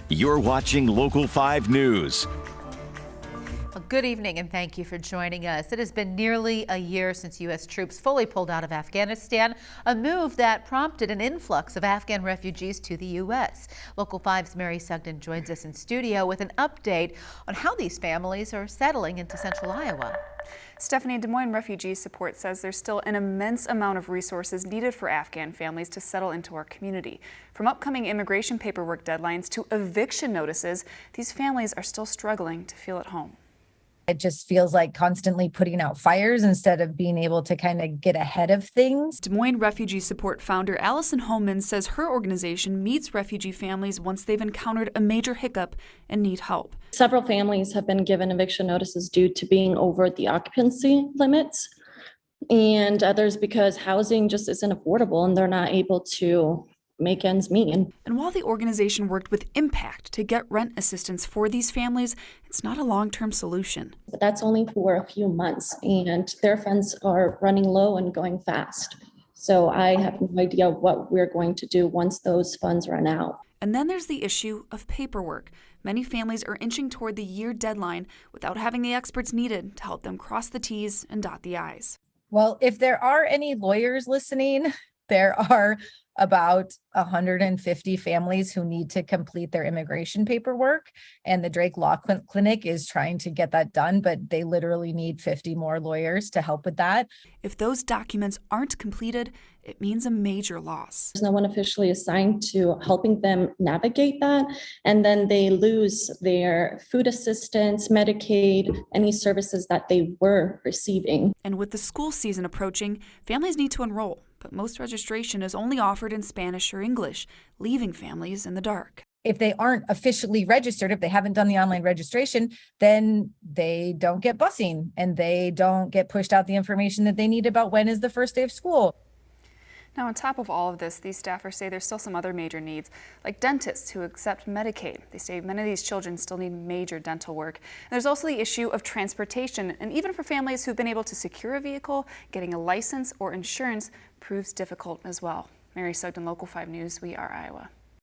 You're watching Local 5 News. Well, good evening and thank you for joining us. It has been nearly a year since U.S. troops fully pulled out of Afghanistan, a move that prompted an influx of Afghan refugees to the U.S. Local 5's Mary Sugden joins us in studio with an update on how these families are settling into central Iowa. Stephanie, Des Moines Refugee Support says there's still an immense amount of resources needed for Afghan families to settle into our community. From upcoming immigration paperwork deadlines to eviction notices, these families are still struggling to feel at home. It just feels like constantly putting out fires instead of being able to kind of get ahead of things. Des Moines Refugee Support founder Allison Holman says her organization meets refugee families once they've encountered a major hiccup and need help. Several families have been given eviction notices due to being over the occupancy limits, and others because housing just isn't affordable and they're not able to make ends meet. And while the organization worked with impact to get rent assistance for these families, it's not a long-term solution. But that's only for a few months, and their funds are running low and going fast. So I have no idea what we're going to do once those funds run out. And then there's the issue of paperwork. Many families are inching toward the year deadline without having the experts needed to help them cross the T's and dot the I's. Well, if there are any lawyers listening, there are about 150 families who need to complete their immigration paperwork, and the Drake Law Clinic is trying to get that done, but they literally need 50 more lawyers to help with that. If those documents aren't completed, it means a major loss. There's no one officially assigned to helping them navigate that, and then they lose their food assistance, Medicaid, any services that they were receiving. And with the school season approaching, families need to enroll, but most registration is only offered in Spanish or English, leaving families in the dark. If they aren't officially registered, if they haven't done the online registration, then they don't get busing and they don't get pushed out the information that they need about when is the first day of school. Now, on top of all of this, these staffers say there's still some other major needs, like dentists who accept Medicaid. They say many of these children still need major dental work. And there's also the issue of transportation, and even for families who've been able to secure a vehicle, getting a license or insurance proves difficult as well. Mary Sugden, Local 5 News, We Are Iowa.